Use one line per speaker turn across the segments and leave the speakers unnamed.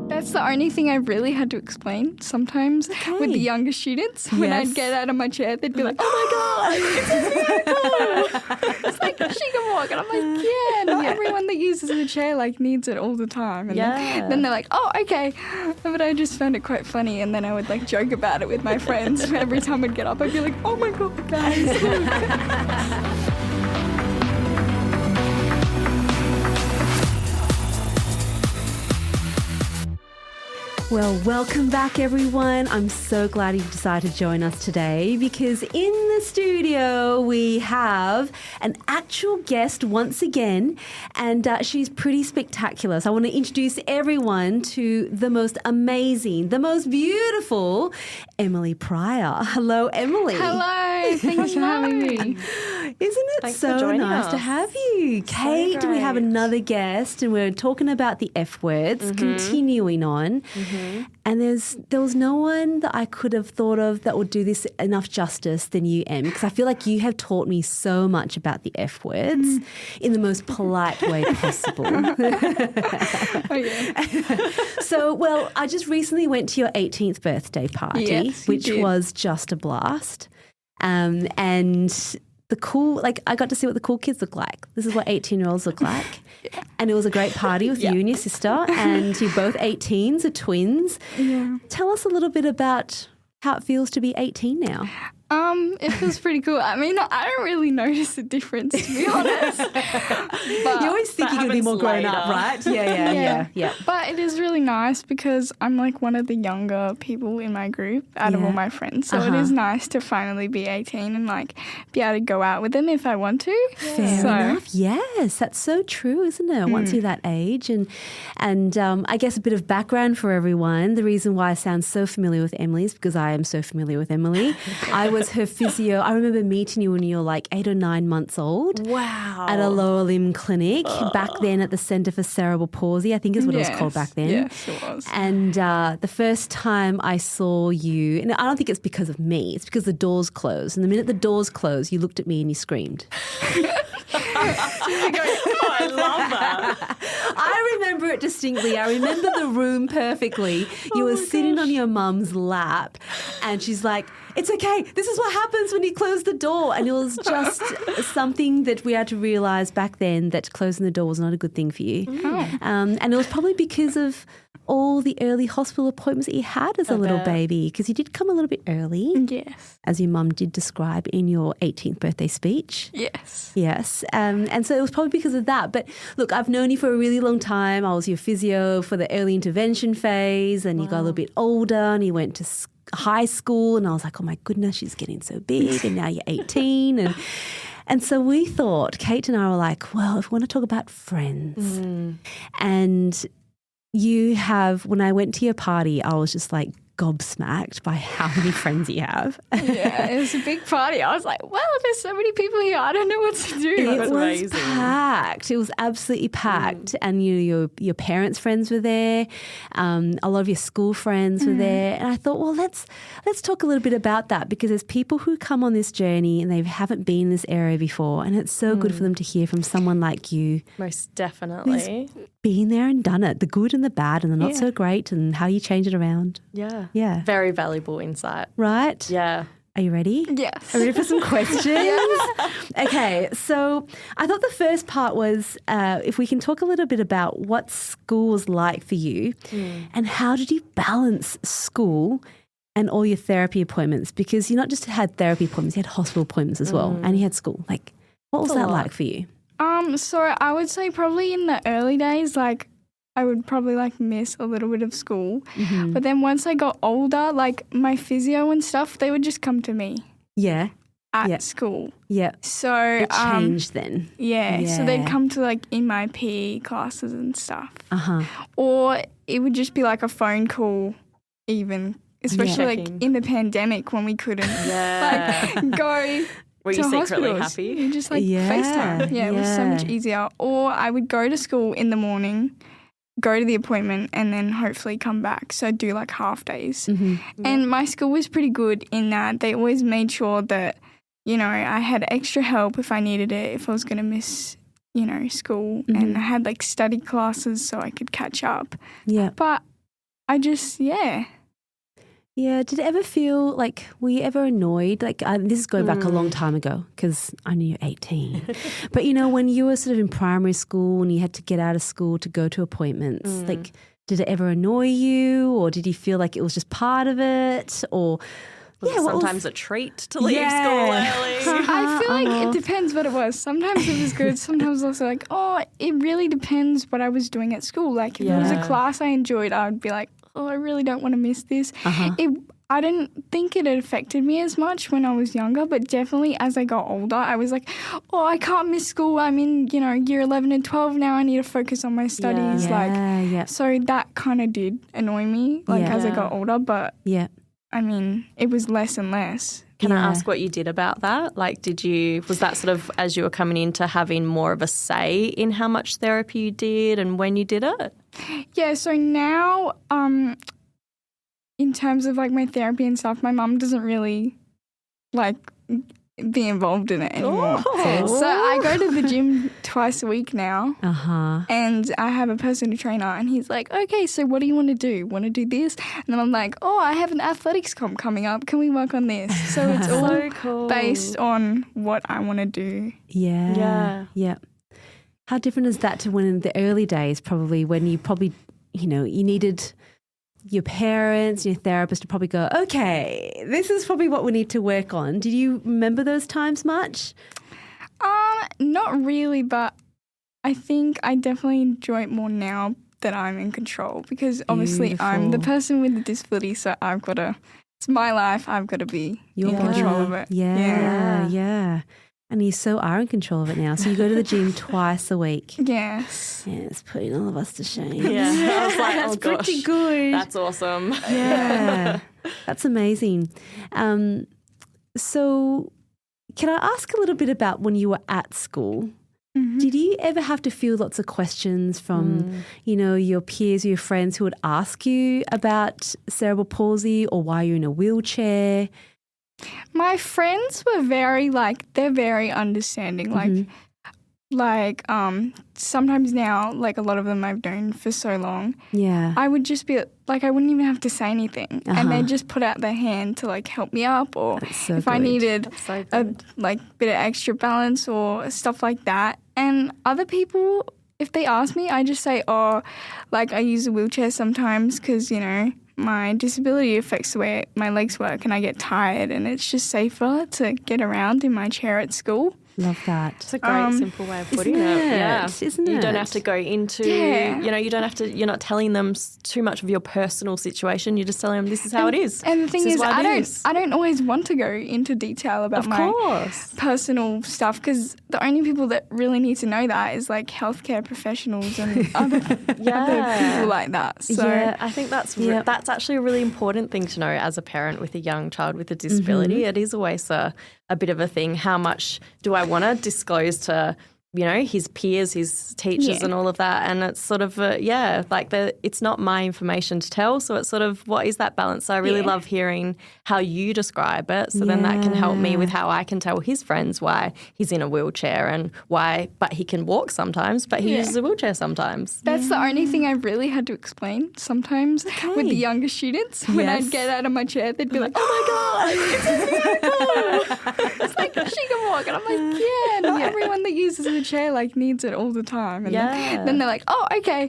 That's the only thing I really had to explain sometimes with the younger students. When I'd get out of my chair, they'd be like, oh my God, it's It's like she can walk. And I'm like, yeah. Everyone that uses a chair needs it all the time. And then they're like, oh, okay. But I just found it quite funny. And then I would joke about it with my friends. Every time I'd get up, I'd be like, oh my God, guys, look.
Well, welcome back, everyone. I'm so glad you decided to join us today because in the studio we have an actual guest once again, and she's pretty spectacular. So I want to introduce everyone to the most amazing, the most beautiful Emily Pryor. Hello, Emily.
Hello. Thanks for having me.
Isn't it so nice to have you? Kate, we have another guest and we're talking about the F words, continuing on. And there was no one that I could have thought of that would do this enough justice than you, Em, because I feel like you have taught me so much about the F words in the most polite way possible. So, well, I just recently went to your 18th birthday party, which was just a blast. And the cool, I got to see what the cool kids look like. This is what 18-year-olds look like. And it was a great party with you and your sister, and you're both 18s, are twins. Yeah. Tell us a little bit about how it feels to be 18 now.
It feels pretty cool. I mean, I don't really notice a difference, to be honest. But
you always think you're going to be more grown up, right? Yeah.
But it is really nice because I'm one of the younger people in my group out of all my friends. So it is nice to finally be 18 and be able to go out with them if I want to.
Fair enough. Yes, that's so true, isn't it? Once you're that age. And I guess a bit of background for everyone. The reason why I sound so familiar with Emily is because I am so familiar with Emily. I was her physio. I remember meeting you when you were 8 or 9 months old.
Wow.
At a lower limb clinic back then at the Centre for Cerebral Palsy, I think is what it was called back then.
Yes, it was.
And the first time I saw you, and I don't think it's because of me, it's because the doors closed. And the minute the doors closed, you looked at me and you screamed.
I love that.
I remember it distinctly. I remember the room perfectly. You were sitting on your mum's lap and she's like, it's okay. This is what happens when you close the door. And it was just something that we had to realise back then that closing the door was not a good thing for you. And it was probably because of all the early hospital appointments that you had as a little baby, because you did come a little bit early.
Yes.
As your mum did describe in your 18th birthday speech.
Yes.
Yes. And so it was probably because of that. But look, I've known you for a really long time. I was your physio for the early intervention phase, and you got a little bit older and you went to high school, and I was like, oh my goodness, she's getting so big, and now you're 18. And so we thought, Kate and I were like, well, if we want to talk about friends. And you have, when I went to your party, I was just gobsmacked by how many friends you have.
Yeah, it was a big party. I was like, wow, there's so many people here. I don't know what to do.
It was amazing. Packed. It was absolutely packed. And your parents' friends were there. A lot of your school friends were there. And I thought, well, let's talk a little bit about that, because there's people who come on this journey and they haven't been in this area before. And it's so good for them to hear from someone like you.
Most definitely.
Been there and done it, the good and the bad and the not so great, and how you change it around.
Yeah.
Yeah.
Very valuable insight.
Right?
Yeah.
Are you ready?
Yes.
Are you ready for some questions? Okay, so I thought the first part was if we can talk a little bit about what school was like for you and how did you balance school and all your therapy appointments, because you not just had therapy appointments, you had hospital appointments as well, and you had school. What was that like for you?
So I would say probably in the early days, I would probably miss a little bit of school. But then once I got older, my physio and stuff, they would just come to me.
Yeah.
At school.
Yeah.
So
it changed then.
Yeah. So they'd come to in my PE classes and stuff. Or it would just be a phone call even, especially in the pandemic when we couldn't go.
Were you secretly happy?
You just FaceTime. Yeah, it was so much easier. Or I would go to school in the morning, go to the appointment, and then hopefully come back. So I'd do half days. And my school was pretty good in that they always made sure that, I had extra help if I needed it, if I was going to miss, school. And I had study classes so I could catch up.
Yeah.
But I just,
Yeah, did it ever feel like, were you ever annoyed? Like, this is going back a long time ago because I knew you're 18. But, when you were sort of in primary school and you had to get out of school to go to appointments, like, did it ever annoy you, or did you feel like it was just part of it? Or
was it sometimes a treat to leave school early?
I feel like it depends what it was. Sometimes it was good. Sometimes also like, it really depends what I was doing at school. Like if it was a class I enjoyed, I would be like, I really don't want to miss this. I didn't think it had affected me as much when I was younger, but definitely as I got older, I was like, I can't miss school. I'm in, year 11 and 12 now. I need to focus on my studies. So that kind of did annoy me, as I got older, but I mean, it was less and less.
Can I ask what you did about that? Like, was that sort of as you were coming into having more of a say in how much therapy you did and when you did it?
Yeah, so now, in terms of like my therapy and stuff, my mum doesn't really be involved in it anymore. So I go to the gym twice a week now, and I have a personal trainer, and he's like, okay, so what do you want to do? Want to do this? And then I'm like, I have an athletics comp coming up. Can we work on this? So it's all
so cool.
based on what I want to do.
Yeah. How different is that to when in the early days, probably when you you needed your parents, your therapist to probably go, okay, this is probably what we need to work on. Did you remember those times much?
Not really, but I think I definitely enjoy it more now that I'm in control, because obviously I'm the person with the disability, so it's my life, I've got to be in control of it.
Yeah. And you so are in control of it now. So you go to the gym twice a week.
Yes.
Yeah, it's putting all of us to shame.
Yeah. I was like,
that's pretty good.
That's awesome.
Yeah. That's amazing. So can I ask a little bit about when you were at school? Mm-hmm. Did you ever have to field lots of questions from, your peers or your friends who would ask you about cerebral palsy or why you're in a wheelchair?
My friends were they're very understanding. Sometimes now, a lot of them I've known for so long. Yeah. I would just be I wouldn't even have to say anything. And they'd just put out their hand to help me up, or if I needed a bit of extra balance or stuff like that. And other people, if they ask me, I just say, I use a wheelchair sometimes because, my disability affects the way my legs work and I get tired, and it's just safer to get around in my chair at school.
Love that.
It's a great, simple way of putting it.
Yeah. Isn't it?
You don't have to go into, you don't have to, you're not telling them too much of your personal situation. You're just telling them this is how it is.
And the thing is, I don't always want to go into detail about my personal stuff, because the only people that really need to know that is healthcare professionals and other people like that. So
I think that's actually a really important thing to know as a parent with a young child with a disability. It is always a bit of a thing. How much do I want to disclose to, his peers, his teachers and all of that? And it's sort of, it's not my information to tell. So it's sort of, what is that balance? So I really love hearing how you describe it. So then that can help me with how I can tell his friends why he's in a wheelchair and but he can walk sometimes, but he uses a wheelchair sometimes.
That's the only thing I've really had to explain sometimes with the younger students. When I'd get out of my chair, they'd be like, oh my God, it's a miracle. It's she can walk. And I'm like, not everyone that uses a chair needs it all the time. And then they're like, oh, okay.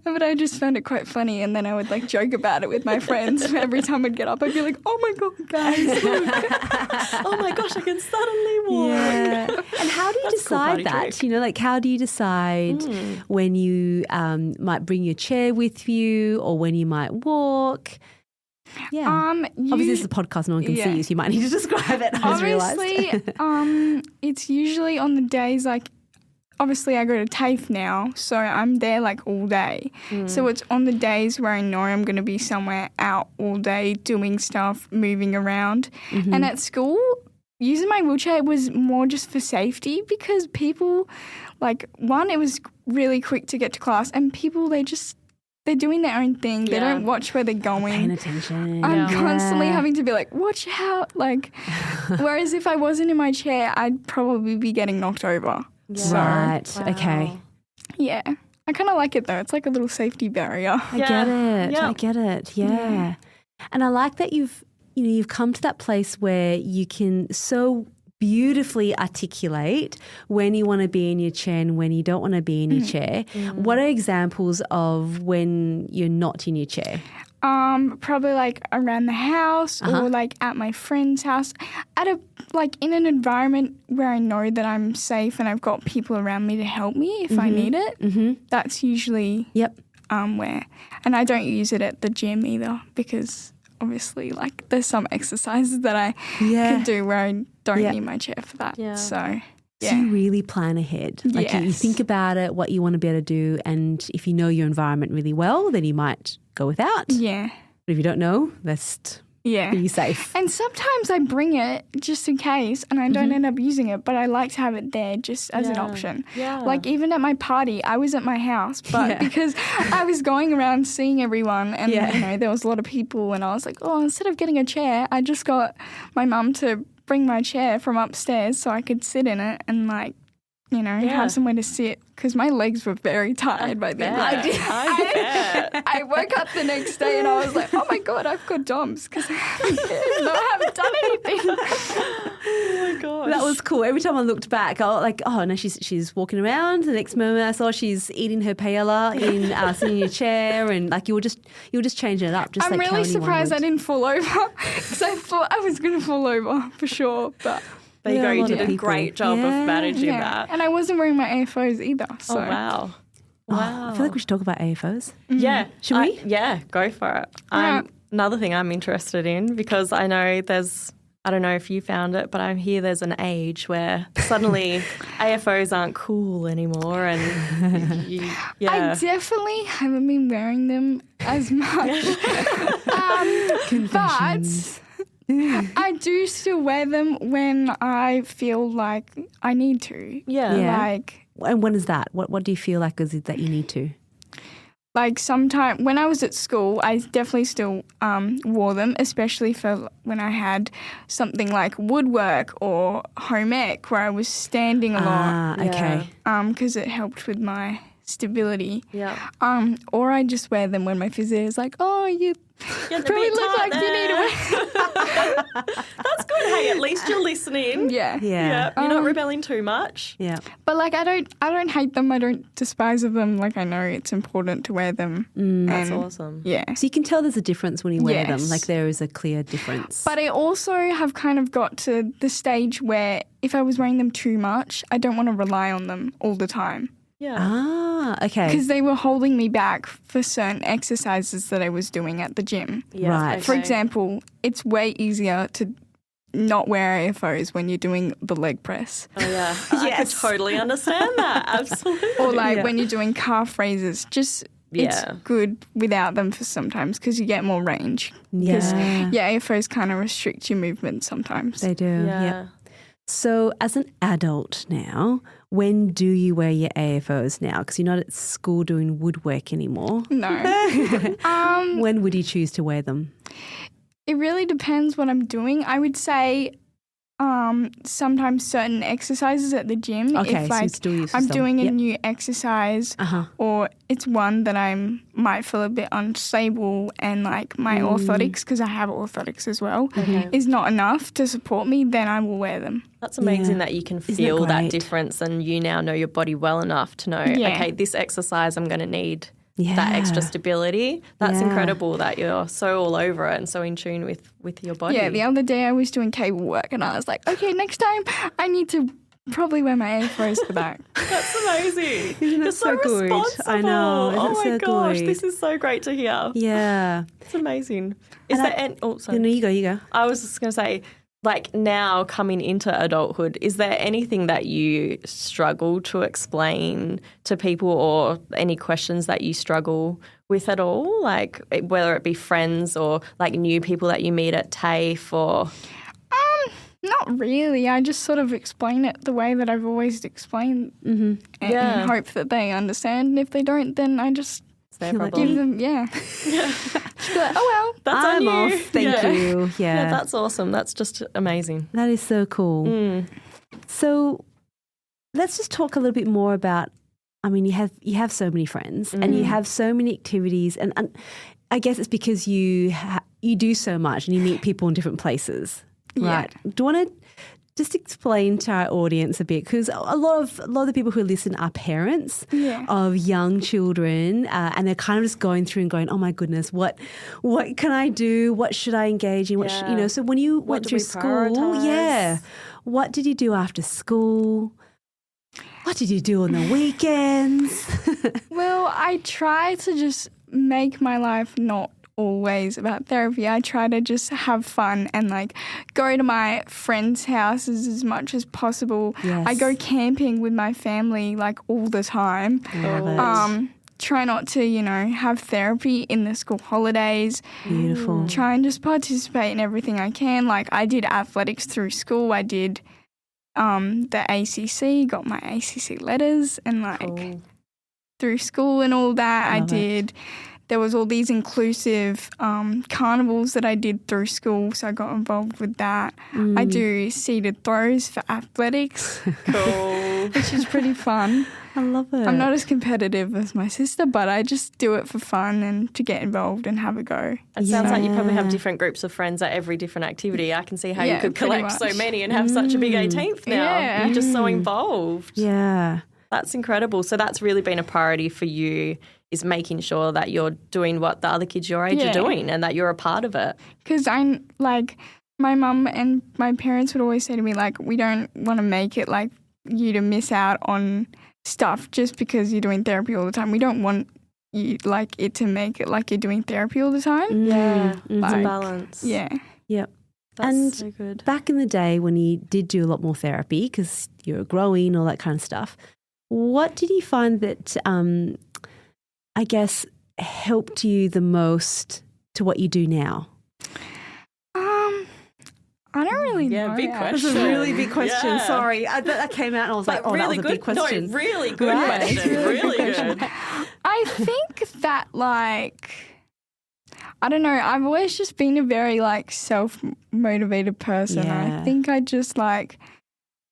But I just found it quite funny. And then I would joke about it with my friends. Every time I'd get up, I'd be like, oh my God, guys.
Oh my gosh, I can suddenly walk.
Yeah. And how do you decide that? Trick. How do you decide when you might bring your chair with you or when you might walk? Yeah. Obviously, this is a podcast. No one can see you, so you might need to describe it.
Obviously, it's usually on the days obviously I go to TAFE now, so I'm there all day. So it's on the days where I know I'm going to be somewhere out all day doing stuff, moving around. And at school, using my wheelchair was more just for safety, because people, one, it was really quick to get to class, and people, they're doing their own thing. They don't watch where they're going.
Paying attention.
I'm constantly having to be watch out. Whereas if I wasn't in my chair, I'd probably be getting knocked over.
Yeah. Right. Wow. Okay.
Yeah. I kind of like it though. It's like a little safety barrier.
I get it.
Yeah.
I get it. Yeah. And I like that you've come to that place where you can so beautifully articulate when you want to be in your chair and when you don't want to be in your chair. What are examples of when you're not in your chair?
Probably like around the house or like at my friend's house, in an environment where I know that I'm safe and I've got people around me to help me if I need it. That's usually where. And I don't use it at the gym either because obviously like there's some exercises that I can do where I don't need my chair for that.
Yeah.
So
you really plan ahead. Like you think about it, what you want to be able to do, and if you know your environment really well, then you might go without.
Yeah.
But if you don't know, that's be safe.
And sometimes I bring it just in case and I don't end up using it, but I like to have it there just as an option.
Yeah.
Like even at my party, I was at my house, but because I was going around seeing everyone and you know, there was a lot of people and I was like, oh, instead of getting a chair, I just got my mum to bring my chair from upstairs so I could sit in it and like, you know, have somewhere to sit because my legs were very tired by the end. I woke up the next day and I was like, oh my God, I've got DOMS because I haven't done anything.
Oh my gosh.
That was cool. Every time I looked back, I was like, oh no, she's walking around. The next moment I saw she's eating her paella sitting in a chair, and like you were just changing it up. Just
I'm
like
really surprised I didn't fall over because I thought I was going to fall over for sure, but.
There you go. You did a
people.
great job of managing that.
And I wasn't wearing my AFOs either. So.
Oh, wow. Wow.
I feel like we should talk about AFOs.
Yeah.
Should we?
Yeah, go for it. Another thing I'm interested in because I know I don't know if you found it, but I hear there's an age where suddenly AFOs aren't cool anymore. And
I definitely haven't been wearing them as much. But I do still wear them when I feel like I need to.
Yeah.
Like,
and when is that? What do you feel like is it that you need to?
Like sometime when I was at school, I definitely still wore them, especially for when I had something like woodwork or home ec where I was standing a lot.
Okay.
Because it helped with my stability.
Yeah.
Or I just wear them when my physio is like, oh, you probably look like you need to wear.
That's good. Hey, at least you're listening.
Yeah.
You're not rebelling too much.
Yeah.
But like I don't hate them. I don't despise of them. Like I know it's important to wear them.
That's awesome.
Yeah.
So you can tell there's a difference when you wear them. Like there is a clear difference.
But I also have kind of got to the stage where if I was wearing them too much, I don't want to rely on them all the time.
Yeah.
Okay.
Because they were holding me back for certain exercises that I was doing at the gym.
Yeah,
right.
Okay.
For example, it's way easier to not wear AFOs when you're doing the leg press.
Oh, yeah. I could totally understand that. Absolutely.
Or like when you're doing calf raises, just it's good without them for sometimes because you get more range. Because AFOs kind of restrict your movement sometimes.
They do.
Yeah.
So as an adult now, when do you wear your AFOs now? Because you're not at school doing woodwork anymore.
No.
When would you choose to wear them?
It really depends what I'm doing. I would say sometimes certain exercises at the gym.
Okay,
if
so you
like
still use
I'm
some.
doing a new exercise or it's one that might feel a bit unstable and like my orthotics, because I have orthotics as well, is not enough to support me, then I will wear them.
That's amazing that you can feel that difference and you now know your body well enough to know, okay, this exercise I'm going to need that extra stability. That's incredible that you're so all over it and so in tune with your body.
Yeah, the other day I was doing cable work and I was like, okay, next time I need to probably wear my AFOs for that.
That's amazing.
Isn't it so good?
Responsible.
I know.
Oh my
so
gosh,
good?
this is so great to hear.
Yeah.
It's amazing. Is there any... Oh, sorry.
No, you go.
I was just going to say, like now coming into adulthood, is there anything that you struggle to explain to people or any questions that you struggle with at all? Like whether it be friends or like new people that you meet at TAFE or...
Not really. I just sort of explain it the way that I've always explained and hope that they understand. And if they don't, then I just
their problem.
give them, just be like, oh well.
That's on you.
off. Thank you.
Yeah, that's awesome. That's just amazing.
That is so cool. So let's just talk a little bit more about I mean, you have so many friends and you have so many activities, and I guess it's because you do so much and you meet people in different places, right?
Yeah.
Do you want to just explain to our audience a bit, because a lot of the people who listen are parents of young children, and they're kind of just going through and going, oh my goodness, what can I do? What should I engage in? So when you went through school, what did you do after school? What did you do on the weekends?
Well, I try to just make my life not always about therapy. I try to just have fun and like go to my friends' houses as much as possible.
Yes.
I go camping with my family like all the time.
Love it.
Try not to, have therapy in the school holidays.
Beautiful.
Try and just participate in everything I can. Like I did athletics through school. I did the ACC, got my ACC letters, and through school and all that. There was all these inclusive carnivals that I did through school, so I got involved with that. I do seated throws for athletics, which is pretty fun.
I love it.
I'm not as competitive as my sister, but I just do it for fun and to get involved and have a go.
It sounds like you probably have different groups of friends at every different activity. I can see how you could collect so many and have such a big 18th now.
Yeah.
You're just so involved.
Yeah.
That's incredible. So that's really been a priority for you, is making sure that you're doing what the other kids your age are doing and that you're a part of it.
Because I'm like, my mum and my parents would always say to me, like, we don't want to make it like you to miss out on stuff just because you're doing therapy all the time. We don't want you like it to make it like you're doing therapy all the time.
Yeah, it's
Like,
a balance.
Yeah.
Yep.
That's so good.
Back in the day when you did do a lot more therapy because you were growing, all that kind of stuff, what did you find that I guess helped you the most to what you do now?
I don't really know.
Yeah, big question.
That's a really big question.
Yeah.
Sorry. That came out and I was like, oh,
really
that was a
good,
big question.
No, really good
Right.
question. Really good.
I think that like, I don't know, I've always just been a very like self-motivated person.
Yeah.
I think I just like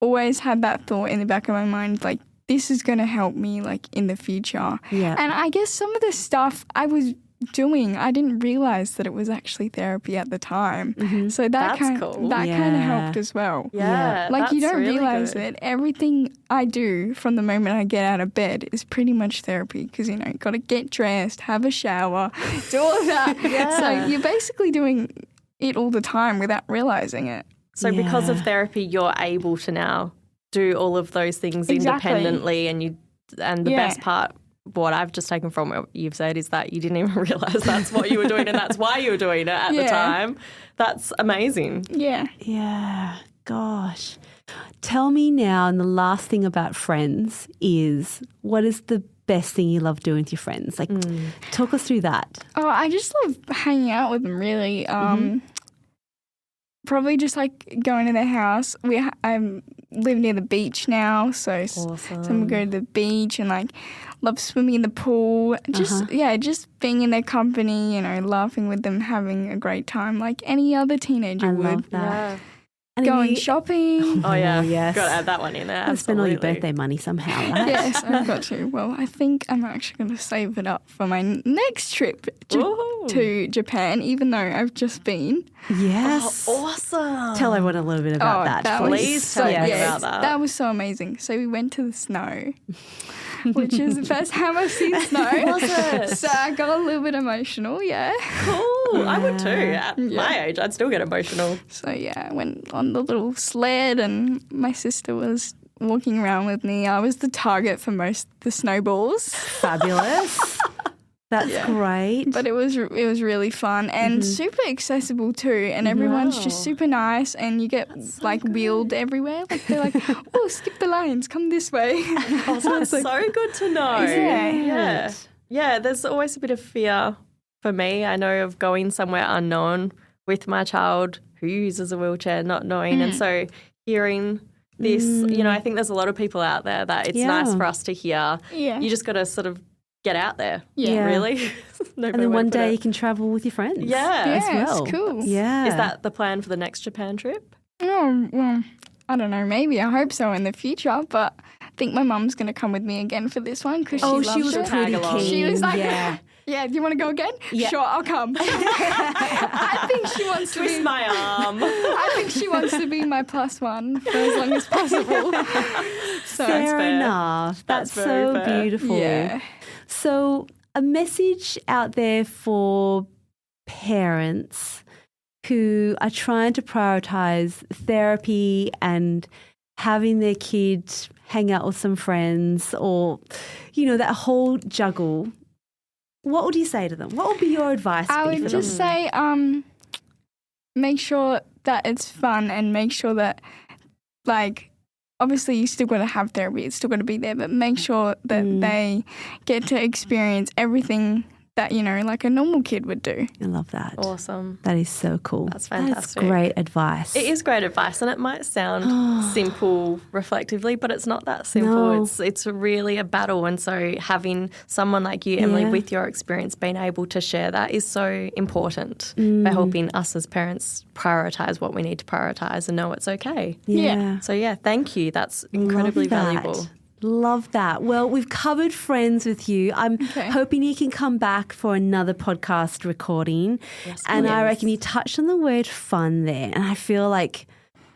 always had that thought in the back of my mind, like, this is going to help me like in the future.
Yeah.
And I guess some of the stuff I was doing, I didn't realize that it was actually therapy at the time. So that kind of helped as well.
Yeah.
Like you
that's
don't
really
realize
good.
it. Everything I do from the moment I get out of bed is pretty much therapy because, you got to get dressed, have a shower, do all of that. So you're basically doing it all the time without realizing it.
So because of therapy, you're able to now do all of those things independently, and the best part, what I've just taken from what you've said, is that you didn't even realise that's what you were doing and that's why you were doing it at the time. That's amazing.
Yeah.
Yeah. Gosh. Tell me now, and the last thing about friends is, what is the best thing you love doing with your friends? Like, talk us through that.
Oh, I just love hanging out with them, really. Probably just like going to their house. I live near the beach now, so some go to the beach and like love swimming in the pool. Just being in their company, laughing with them, having a great time like any other teenager would.
Love that.
Yeah.
And
Going shopping.
Oh, yeah.
yes.
Got to add that one in there.
Gotta spend all your birthday money somehow, right?
Yes, I've got to. Well, I think I'm actually going to save it up for my next trip to Japan, even though I've just been.
Yes.
Oh, awesome.
Tell everyone a little bit about that,
Please tell me about that.
That was so amazing. So we went to the snow, which is the first time I've seen snow.
Was it?
So I got a little bit emotional,
Cool. I would too. At my age, I'd still get emotional.
So I went on the little sled and my sister was walking around with me. I was the target for most of the snowballs.
Fabulous. That's great.
But it was really fun and super accessible too. And everyone's just super nice and you get wheeled everywhere. Like they're like, oh, skip the lines, come this way.
That's so good to know.
Yeah.
Yeah, there's always a bit of fear for me. I know of going somewhere unknown with my child who uses a wheelchair, not knowing. And so hearing this, I think there's a lot of people out there that it's nice for us to hear.
Yeah.
You just got to sort of get out there.
Yeah.
Really.
And then one day you can travel with your friends.
Yeah.
As well.
It's cool.
Yeah.
Is that the plan for the next Japan trip?
Oh, well, I don't know. Maybe. I hope so in the future, but think my mum's going to come with me again for this one because she loves
she was
it.
pretty
Tag along.
keen.
She was like,
yeah.
yeah, do you want to go again?
Yeah.
Sure, I'll come. I think she wants to
Twist
be
my arm.
I think she wants to be my plus one for as long as possible. So
Fair
fair.
enough. That's
very
so
fair.
beautiful.
yeah.
So, a message out there for parents who are trying to prioritize therapy and having their kids hang out with some friends or, that whole juggle. What would you say to them? What would be your advice?
I
be for
would
them?
just say make sure that it's fun and make sure that, like, obviously you still got to have therapy. It's still got to be there, but make sure that they get to experience everything that, like a normal kid would do.
I love that.
Awesome.
That is so cool.
That's fantastic.
That's great advice.
It is great advice, and it might sound simple reflectively, but it's not that simple.
No.
It's really a battle, and so having someone like you, Emily,
Yeah.
with your experience, being able to share that is so important for helping us as parents prioritise what we need to prioritise and know it's okay.
Yeah.
So yeah, thank you. That's incredibly
Love that.
valuable.
Love that. Well, we've covered friends with you. I'm hoping you can come back for another podcast recording.
Yes,
and I
please.
reckon you touched on the word fun there. And I feel like,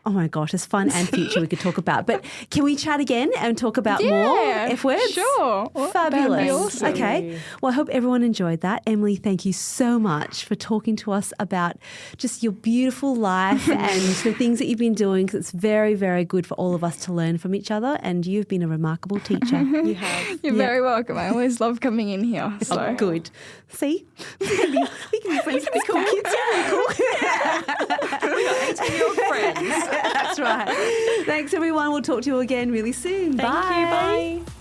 oh my gosh, there's fun and future we could talk about. But can we chat again and talk about more F words?
Sure.
Fabulous.
That'd be awesome.
Okay. Well, I hope everyone enjoyed that. Emily, thank you so much for talking to us about just your beautiful life and the things that you've been doing, because it's very, very good for all of us to learn from each other. And you've been a remarkable teacher.
You have.
You're very welcome. I always love coming in here. So.
Oh, good. See? we can be friends with these cool kids.
We got 18-year-old friends.
That's right. Thanks, everyone. We'll talk to you again really soon.
Thank you. Bye.